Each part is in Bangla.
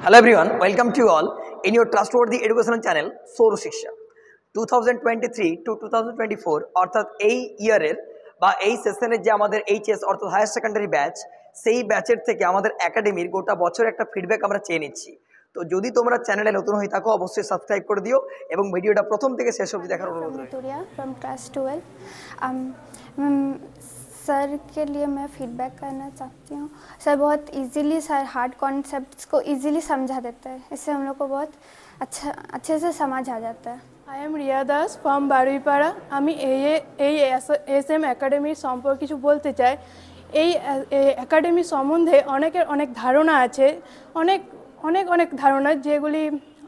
Hello everyone, welcome to you all in your trustworthy educational channel সৌর শিক্ষা 2023 to 2024 অর্থাৎ এই ইয়ারের বা এই সেশনের যে আমাদের এইচএস অর্থাৎ হায়ার সেকেন্ডারি ব্যাচ সেই ব্যাচের থেকে আমাদের একাডেমির গোটা বছর একটা ফিডব্যাক আমরা চেয়ে নিচ্ছি। তো যদি তোমরা চ্যানেলে নতুন হয়ে থাকো অবশ্যই সাবস্ক্রাইব করে দিও এবং ভিডিওটা প্রথম থেকে শেষ অবধি দেখার অনুরোধ রইল। फ्रॉम क्लास 12 सर के लिए मैं फीडबैक करना चाहती हूँ। सर बहुत इजीली सर हार्ड कॉन्सेप्ट्स को इजीली समझा देता है, इससे हम लोग को बहुत अच्छे से समझ आ जाता है। I am Riya Das from Baruipara. আমি এই এসএম একাডেমির সম্পর্কে কিছু বলতে চাই। এই একাডেমি সম্বন্ধে অনেকের অনেক ধারণা আছে, অনেক ধারণা, যেগুলি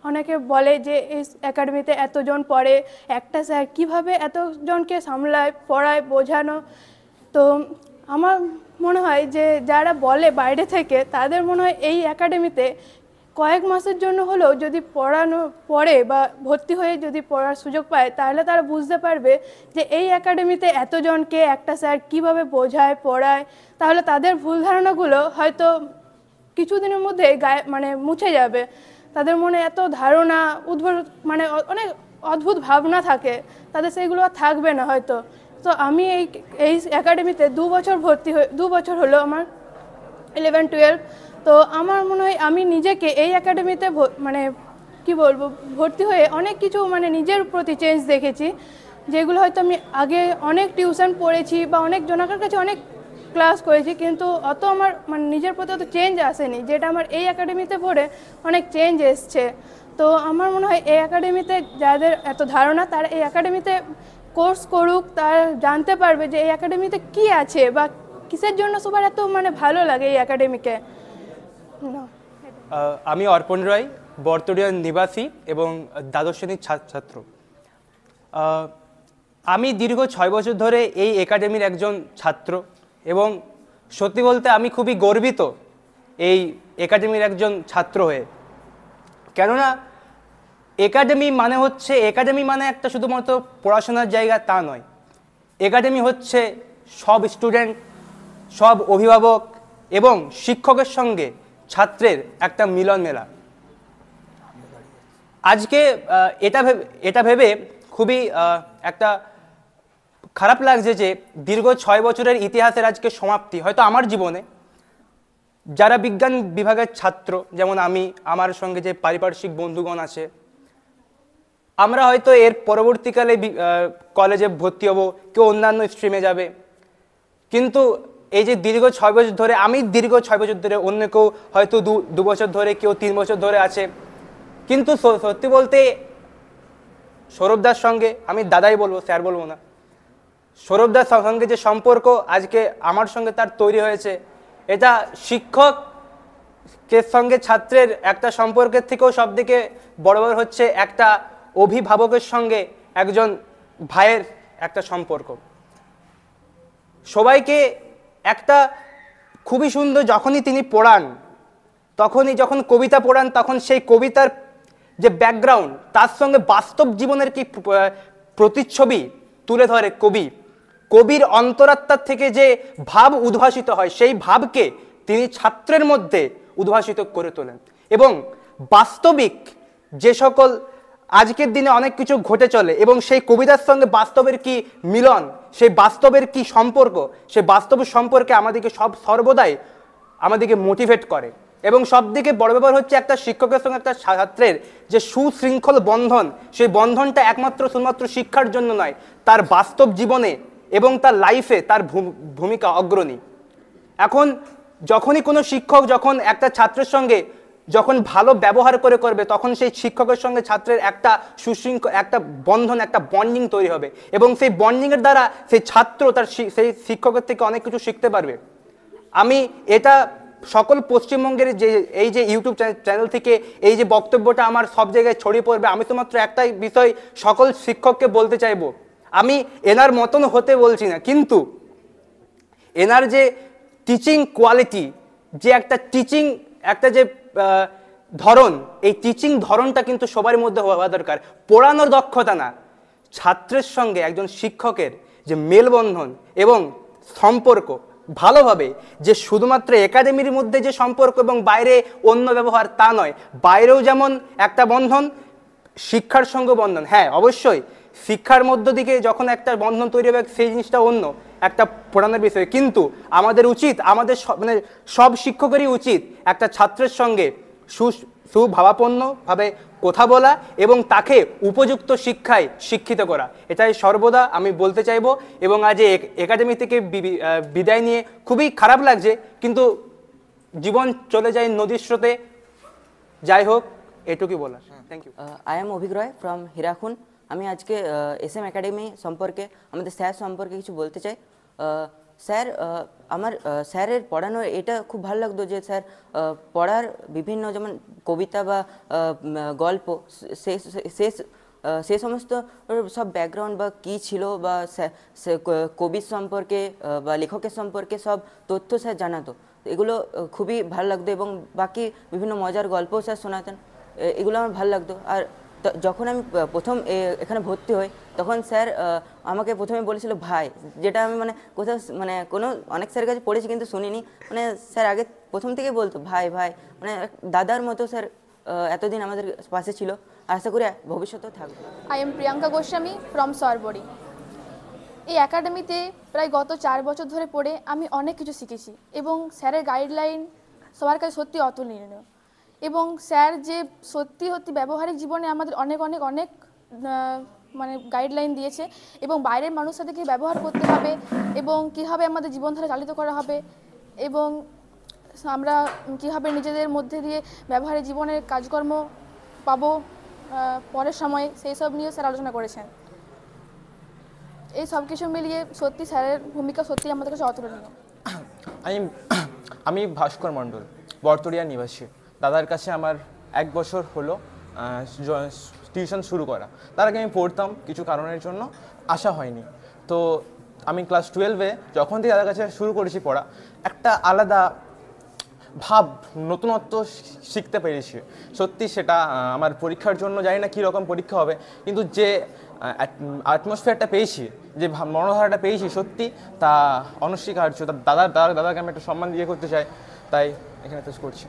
অনেকে বলে যে এই একাডেমিতে এতজন পড়ে, একটা স্যার কীভাবে এতজনকে সামলায়, পড়ায়, বোঝানো। তো আমার মনে হয় যে যারা বলে বাইরে থেকে, তাদের মনে হয় এই একাডেমিতে কয়েক মাসের জন্য হলেও যদি পড়ে বা ভর্তি হয়ে যদি পড়ার সুযোগ পায়, তাহলে তারা বুঝতে পারবে যে এই একাডেমিতে এতজনকে একটা স্যার কীভাবে বোঝায়, পড়ায়। তাহলে তাদের ভুল ধারণাগুলো হয়তো কিছুদিনের মধ্যে মুছে যাবে। তাদের মনে এত ধারণা অনেক অদ্ভুত ভাবনা থাকে, তাদের সেইগুলো আর থাকবে না হয়তো। তো আমি এই একাডেমিতে 2 বছর হলো আমার 11-12। তো আমার মনে হয় আমি নিজেকে এই একাডেমিতে ভর্তি হয়ে অনেক কিছু নিজের প্রতি চেঞ্জ দেখেছি, যেগুলো হয়তো আমি আগে অনেক টিউশন পড়েছি বা অনেক জনকের কাছে অনেক ক্লাস করেছি, কিন্তু অত আমার নিজের প্রতি অত চেঞ্জ আসেনি, যেটা আমার এই একাডেমিতে পড়ে অনেক চেঞ্জ এসছে। তো আমার মনে হয় এই একাডেমিতে যাদের এত ধারণা, তারা এই একাডেমিতে কোর্স করুক, তারা জানতে পারবে যে এই একাডেমিতে কী আছে বা কিসের জন্য সবার এত ভালো লাগে এই একাডেমিকে। আমি অর্পণ রায়, বর্তরিয়ার নিবাসী এবং দ্বাদশ শ্রেণীর ছাত্র। আমি দীর্ঘ 6 বছর ধরে এই একাডেমির একজন ছাত্র এবং সত্যি বলতে আমি খুবই গর্বিত এই একাডেমির একজন ছাত্র হয়ে। কেননা একাডেমি মানে একটা শুধুমাত্র পড়াশোনার জায়গা তা নয়। একাডেমি হচ্ছে সব স্টুডেন্ট, সব অভিভাবক এবং শিক্ষকের সঙ্গে ছাত্রের একটা মিলন মেলা। আজকে এটা ভেবে খুবই একটা খারাপ লাগছে যে দীর্ঘ 6 বছরের ইতিহাসের আজকে সমাপ্তি হয়তো আমার জীবনে। যারা বিজ্ঞান বিভাগের ছাত্র, যেমন আমার সঙ্গে যে পারিপার্শ্বিক বন্ধুগণ আছে, আমরা হয়তো এর পরবর্তীকালে কলেজে ভর্তি হব, কেউ অন্যান্য স্ট্রিমে যাবে। কিন্তু এই যে দীর্ঘ 6 বছর ধরে, আমি দীর্ঘ 6 বছর ধরে, অন্য কেউ হয়তো 2 বছর ধরে, কেউ 3 বছর ধরে আছে। কিন্তু সত্যি বলতে সৌরভদার সঙ্গে, আমি দাদাই বলবো, স্যার বলবো না, সৌরভদার সঙ্গে যে সম্পর্ক আজকে আমার সঙ্গে তার তৈরি হয়েছে, এটা শিক্ষকের সঙ্গে ছাত্রের একটা সম্পর্কের থেকেও সবথেকে বড় হচ্ছে একটা অভিভাবকের সঙ্গে একজন ভাইয়ের একটা সম্পর্ক। সবাইকে একটা খুবই সুন্দর, যখনই তিনি পড়ান, যখন কবিতা পড়ান, তখন সেই কবিতার যে ব্যাকগ্রাউন্ড, তার সঙ্গে বাস্তব জীবনের কি প্রতিচ্ছবি তুলে ধরে কবির অন্তরাত্মার থেকে যে ভাব উদ্ভাসিত হয়, সেই ভাবকে তিনি ছাত্রের মধ্যে উদ্ভাসিত করে তোলেন। এবং বাস্তবিক যে সকল আজকের দিনে অনেক কিছু ঘটে চলে এবং সেই কবিতার সঙ্গে বাস্তবের কি মিলন, সেই বাস্তবের কি সম্পর্ক, সেই বাস্তব সম্পর্কে আমাদেরকে সর্বদাই আমাদেরকে মোটিভেট করে। এবং সবদিকে বড় ব্যাপার হচ্ছে একটা শিক্ষকের সঙ্গে একটা ছাত্রের যে সুশৃঙ্খল বন্ধন, সেই বন্ধনটা শুধুমাত্র শিক্ষার জন্য নয়, তার বাস্তব জীবনে এবং তার লাইফে তার ভূমিকা অগ্রণী। এখন যখনই কোনো শিক্ষক যখন একটা ছাত্রের সঙ্গে যখন ভালো ব্যবহার করবে, তখন সেই শিক্ষকের সঙ্গে ছাত্রের একটা একটা বন্ধন, একটা বন্ডিং তৈরি হবে এবং সেই বন্ডিংয়ের দ্বারা সেই ছাত্র সেই শিক্ষকের থেকে অনেক কিছু শিখতে পারবে। আমি এটা সকল পশ্চিমবঙ্গের এই যে ইউটিউব চ্যানেল থেকে এই যে বক্তব্যটা আমার সব জায়গায় ছড়িয়ে পড়বে, আমি তো মাত্র একটাই বিষয় সকল শিক্ষককে বলতে চাইবো, আমি এনার মতন হতে বলছি না, কিন্তু এনার যে টিচিং কোয়ালিটি, যে একটা যে ধরন, এই টিচিং ধরনটা কিন্তু সবার মধ্যে হওয়া দরকার। পড়ানোর দক্ষতা না, ছাত্রের সঙ্গে একজন শিক্ষকের যে মেলবন্ধন এবং সম্পর্ক, ভালোভাবে যে শুধুমাত্র একাডেমির মধ্যে যে সম্পর্ক এবং বাইরে অন্য ব্যবহার তা নয়, বাইরেও যেমন একটা বন্ধন, শিক্ষার সঙ্গে বন্ধন। হ্যাঁ অবশ্যই শিক্ষার মধ্য দিকে যখন একটা বন্ধন তৈরি হবে সেই জিনিসটা অন্য একটা পড়ানোর বিষয়, কিন্তু আমাদের উচিত, আমাদের মানে সব শিক্ষকেরই উচিত একটা ছাত্রের সঙ্গে সুভাবাপন্নভাবে কথা বলা এবং তাকে উপযুক্ত শিক্ষায় শিক্ষিত করা, এটাই সর্বদা আমি বলতে চাইবো। এবং আজ একাডেমি থেকে বিদায় নিয়ে খুবই খারাপ লাগছে, কিন্তু জীবন চলে যায় নদীর স্রোতে, যাই হোক এটুকুই বলার। Thank you. I am Avik Roy from Hirakun. আমি আজকে SM একাডেমি সম্পর্কে, আমাদের স্যার সম্পর্কে কিছু বলতে চাই। স্যার, আমার স্যারের পড়ানো এটা খুব ভালো লাগতো যে স্যার পড়ার বিভিন্ন যেমন কবিতা বা গল্প সে সমস্ত সব ব্যাকগ্রাউন্ড বা কী ছিল বা কবির সম্পর্কে বা লেখকের সম্পর্কে সব তথ্য স্যার জানাতো। এগুলো খুবই ভালো লাগতো এবং বাকি বিভিন্ন মজার গল্পও স্যার শোনাতেন, এগুলো আমার ভালো লাগতো। আর যখন আমি প্রথম এখানে ভর্তি হই তখন স্যার আমাকে প্রথমে বলেছিল ভাই, যেটা আমি মানে কোথাও মানে কোনো অনেক স্যারের কাছে পড়েছি কিন্তু শুনিনি। মানে স্যার আগে প্রথম থেকে বলতো ভাই ভাই, মানে দাদার মতো স্যার এতদিন আমাদের পাশে ছিল, আশা করি ভবিষ্যতেও থাকবে। I am Priyanka Goswami from Sarbari. এই একাডেমিতে প্রায় গত 4 বছর ধরে পড়ে আমি অনেক কিছু শিখেছি এবং স্যারের গাইডলাইন সবার কাছে সত্যি অতুলনীয়। এবং স্যার যে সত্যি সত্যি ব্যবহারিক জীবনে আমাদের অনেক অনেক অনেক মানে গাইডলাইন দিয়েছে এবং বাইরের মানুষের সাথে কী ব্যবহার করতে হবে এবং কীভাবে আমাদের জীবনধারা চালিত করা হবে এবং আমরা কীভাবে নিজেদের মধ্যে দিয়ে ব্যবহারিক জীবনের কাজকর্ম পাবো পরের সময়ে, সেই সব নিয়েও স্যার আলোচনা করেছেন। এই সব কিছু মিলিয়ে সত্যি স্যারের ভূমিকা সত্যি আমাদের কাছে অতুলনীয়। আমি ভাস্কর মণ্ডল, বর্তরিয়া নিবাসী। দাদার কাছে আমার 1 বছর হলো টিউশন শুরু করা। তার আগে আমি পড়তাম, কিছু কারণের জন্য আসা হয়নি। তো আমি ক্লাস 12-এ যখন থেকে দাদার কাছে শুরু করেছি পড়া, একটা আলাদা ভাব, নতুনত্ব শিখতে পেরেছি। সত্যি সেটা আমার পরীক্ষার জন্য জানি না কীরকম পরীক্ষা হবে, কিন্তু যে অ্যাটমসফিয়ারটা পেয়েছি, যে মনোধারাটা পেয়েছি, সত্যি তা অনস্বীকার্য। দাদাকে আমি একটা সম্মান দিয়ে করতে চাই, তাই এখানে পেশ করছি।